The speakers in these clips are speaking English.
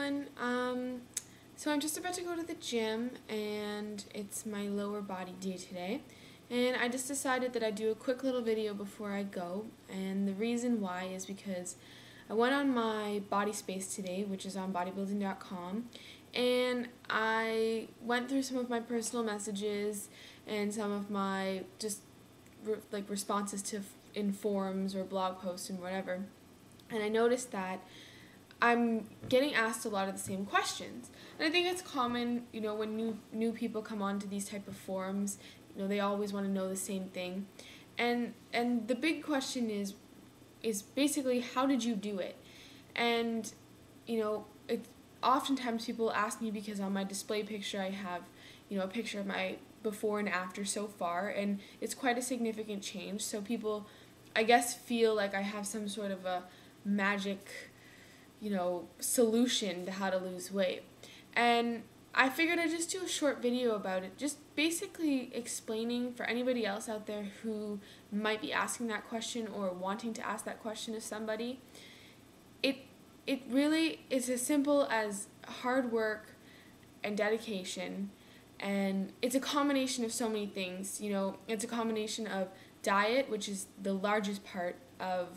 everyone. So I'm just about to go to the gym, and it's my lower body day today. And I just decided that I'd do a quick little video before I go. And the reason why is because I went on my body space today, which is on bodybuilding.com, and I went through some of my personal messages and some of my just responses to in forums or blog posts and whatever. And I noticed that I'm getting asked a lot of the same questions. And I think it's common, when new people come onto these type of forums, they always want to know the same thing. And the big question is basically, how did you do it? And it's oftentimes people ask me because on my display picture I have, a picture of my before and after so far, and it's quite a significant change. So people, I guess, feel like I have some sort of a magic solution to how to lose weight. And I figured I'd just do a short video about it, just basically explaining for anybody else out there who might be asking that question or wanting to ask that question of somebody. It really is as simple as hard work and dedication, and it's a combination of so many things. It's a combination of diet, which is the largest part of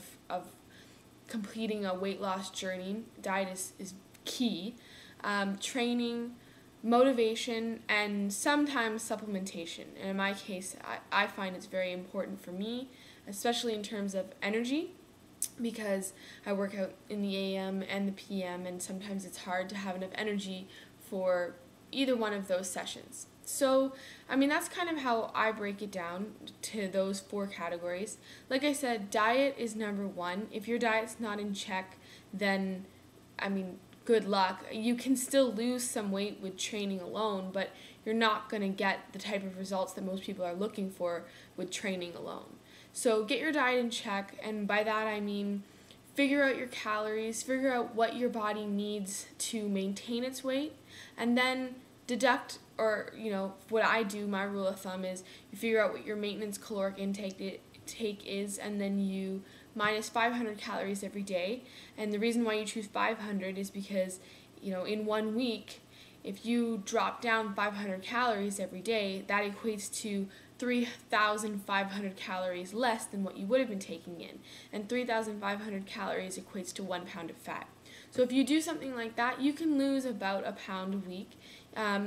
completing a weight loss journey. Diet is key. Training, motivation, and sometimes supplementation. And in my case, I find it's very important for me, especially in terms of energy, because I work out in the AM and the PM, and sometimes it's hard to have enough energy for either one of those sessions. So, that's kind of how I break it down to those 4 categories. Like I said, diet is number 1. If your diet's not in check, then, good luck. You can still lose some weight with training alone, but you're not going to get the type of results that most people are looking for with training alone. So get your diet in check, and by that I mean figure out your calories, figure out what your body needs to maintain its weight, and then deduct, or what I do, my rule of thumb is you figure out what your maintenance caloric intake is, and then you minus 500 calories every day. And the reason why you choose 500 is because in 1 week, if you drop down 500 calories every day, that equates to 3,500 calories less than what you would have been taking in, and 3,500 calories equates to 1 pound of fat. So if you do something like that, you can lose about a pound a week.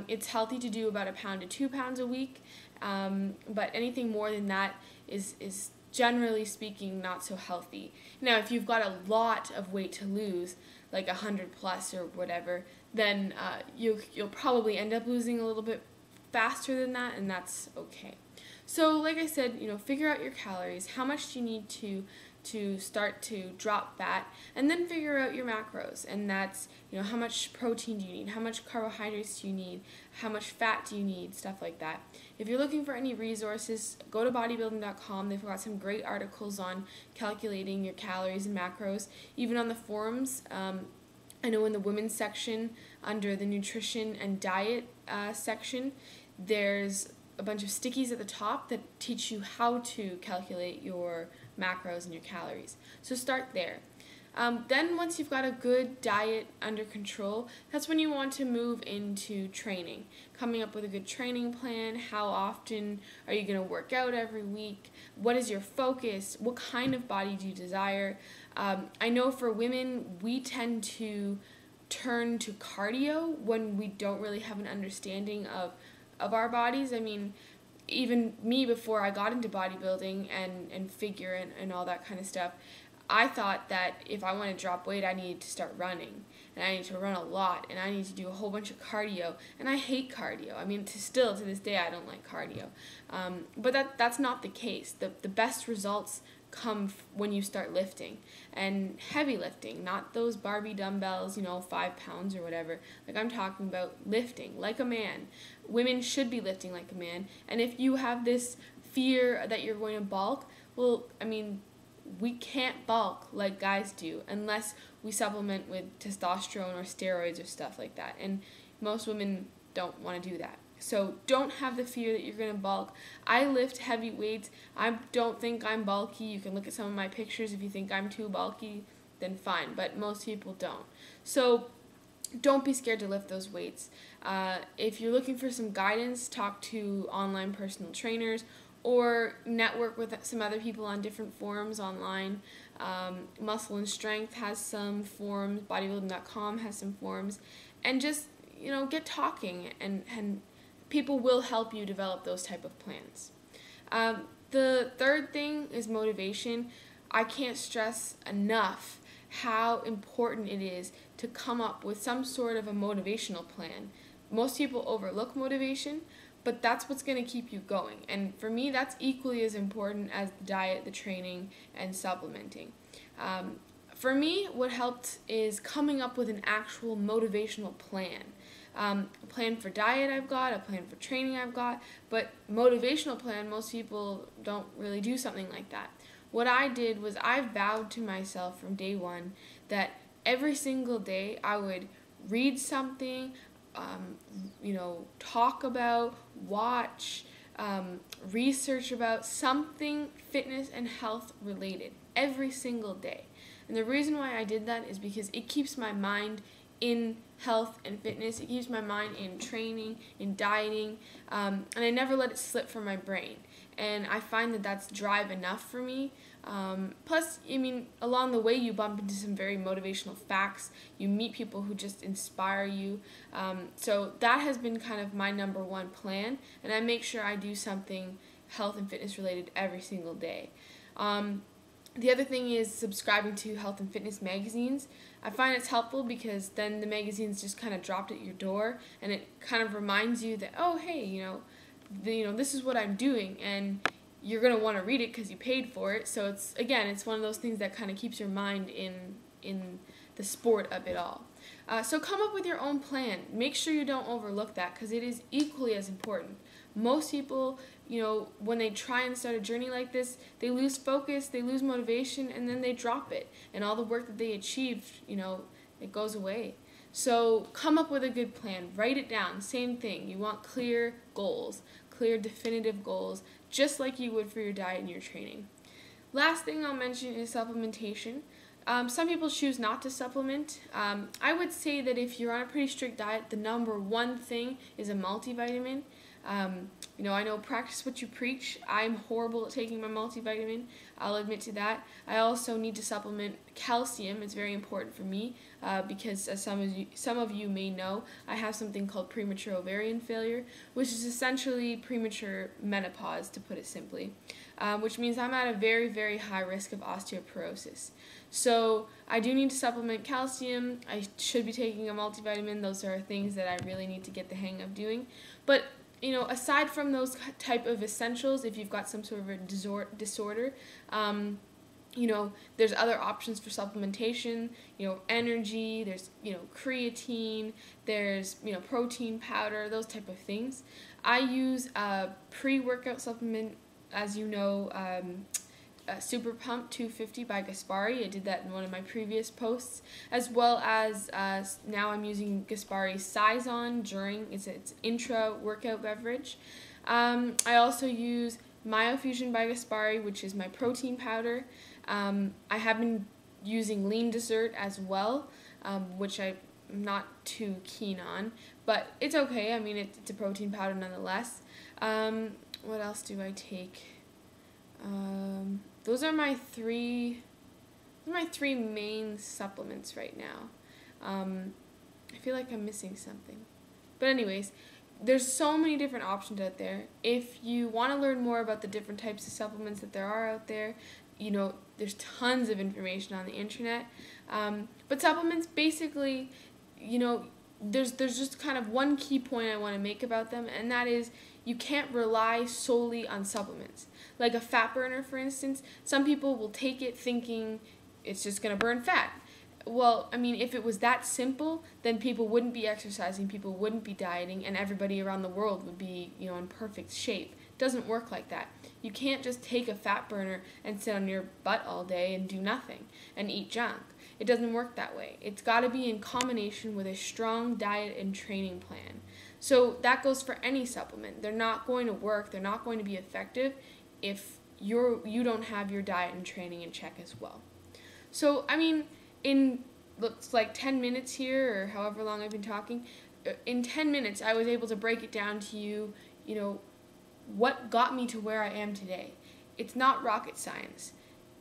It's healthy to do about 1 pound to 2 pounds a week, but anything more than that is generally speaking not so healthy. Now, if you've got a lot of weight to lose, like 100 plus or whatever, then you'll probably end up losing a little bit faster than that, and that's okay. So like I said, figure out your calories, how much do you need to start to drop fat, and then figure out your macros, and that's how much protein do you need, how much carbohydrates do you need, how much fat do you need, stuff like that. If you're looking for any resources, go to bodybuilding.com. They've got some great articles on calculating your calories and macros, even on the forums. I know in the women's section, under the nutrition and diet section, there's a bunch of stickies at the top that teach you how to calculate your macros and your calories. So start there. Then once you've got a good diet under control, that's when you want to move into training. Coming up with a good training plan. How often are you going to work out every week? What is your focus? What kind of body do you desire? I know for women, we tend to turn to cardio when we don't really have an understanding of our bodies. Even me, before I got into bodybuilding and figure and all that kind of stuff, I thought that if I want to drop weight, I needed to start running, and I need to run a lot, and I need to do a whole bunch of cardio, and I hate cardio. To this day, I don't like cardio. But that's not the case. The best results come when you start lifting, and heavy lifting, not those Barbie dumbbells, 5 pounds or whatever. Like, I'm talking about lifting like a man. Women should be lifting like a man, and if you have this fear that you're going to bulk, well, we can't bulk like guys do unless we supplement with testosterone or steroids or stuff like that, and most women don't want to do that. So don't have the fear that you're going to bulk. I lift heavy weights. I don't think I'm bulky. You can look at some of my pictures. If you think I'm too bulky, then fine, but most people don't. So don't be scared to lift those weights. If you're looking for some guidance, talk to online personal trainers or network with some other people on different forums online. Muscle and Strength has some forums, bodybuilding.com has some forums, and just, get talking, and people will help you develop those type of plans. The third thing is motivation. I can't stress enough how important it is to come up with some sort of a motivational plan. Most people overlook motivation, but that's what's going to keep you going. And for me, that's equally as important as the diet, the training, and supplementing. For me, what helped is coming up with an actual motivational plan. A plan for diet I've got, a plan for training I've got, but motivational plan, most people don't really do something like that. What I did was I vowed to myself from day one that every single day I would read something, talk about, watch, research about something fitness and health related every single day. And the reason why I did that is because it keeps my mind in health and fitness. It keeps my mind in training, in dieting, and I never let it slip from my brain. And I find that that's drive enough for me. Plus, along the way you bump into some very motivational facts. You meet people who just inspire you. So that has been kind of my number one plan, and I make sure I do something health and fitness related every single day. The other thing is subscribing to health and fitness magazines. I find it's helpful because then the magazines just kind of dropped at your door, and it kind of reminds you that, oh, hey, this is what I'm doing, and you're going to want to read it because you paid for it. So it's one of those things that kind of keeps your mind in the sport of it all. So come up with your own plan. Make sure you don't overlook that because it is equally as important. Most people, when they try and start a journey like this, they lose focus, they lose motivation, and then they drop it. And all the work that they achieved, it goes away. So come up with a good plan. Write it down. Same thing. You want clear goals, clear definitive goals, just like you would for your diet and your training. Last thing I'll mention is supplementation. Some people choose not to supplement. I would say that if you're on a pretty strict diet, the number one thing is a multivitamin. I know practice what you preach. I'm horrible at taking my multivitamin. I'll admit to that. I also need to supplement calcium. It's very important for me because, as some of you may know, I have something called premature ovarian failure, which is essentially premature menopause, to put it simply, which means I'm at a very, very high risk of osteoporosis. So I do need to supplement calcium. I should be taking a multivitamin. Those are things that I really need to get the hang of doing. But aside from those type of essentials, if you've got some sort of a disorder, there's other options for supplementation, energy, there's, creatine, there's, protein powder, those type of things. I use a pre-workout supplement, as you know, Super Pump 250 by Gaspari. I did that in one of my previous posts, as well as now I'm using Gaspari's Saison during its intra workout beverage. I also use Myofusion by Gaspari, which is my protein powder. I have been using Lean Dessert as well, which I'm not too keen on, but it's okay. It's a protein powder nonetheless. What else do I take? Those are my three main supplements right now. I feel like I'm missing something. But anyways, there's so many different options out there. If you want to learn more about the different types of supplements that there are out there, there's tons of information on the internet. But supplements, basically, there's just kind of one key point I want to make about them, and that is you can't rely solely on supplements. Like a fat burner, for instance, some people will take it thinking it's just going to burn fat. Well, if it was that simple, then people wouldn't be exercising, people wouldn't be dieting, and everybody around the world would be, in perfect shape. It doesn't work like that. You can't just take a fat burner and sit on your butt all day and do nothing and eat junk. It doesn't work that way. It's got to be in combination with a strong diet and training plan. So that goes for any supplement. They're not going to work, they're not going to be effective if you don't have your diet and training in check as well. So, in looks like 10 minutes here, or however long I've been talking. In 10 minutes, I was able to break it down to you, what got me to where I am today. It's not rocket science.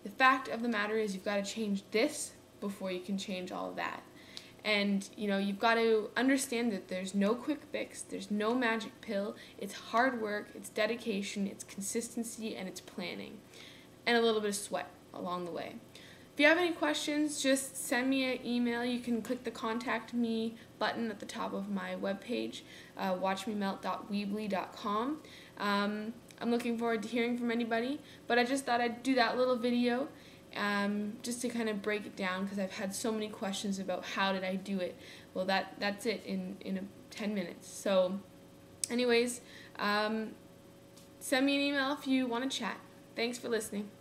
The fact of the matter is you've got to change this before you can change all of that. And, you've got to understand that there's no quick fix, there's no magic pill. It's hard work, it's dedication, it's consistency, and it's planning. And a little bit of sweat along the way. If you have any questions, just send me an email. You can click the Contact Me button at the top of my webpage, watchmemelt.weebly.com. I'm looking forward to hearing from anybody, but I just thought I'd do that little video just to kind of break it down, because I've had so many questions about how did I do it. Well, that's it in 10 minutes. So anyways, send me an email if you want to chat. Thanks for listening.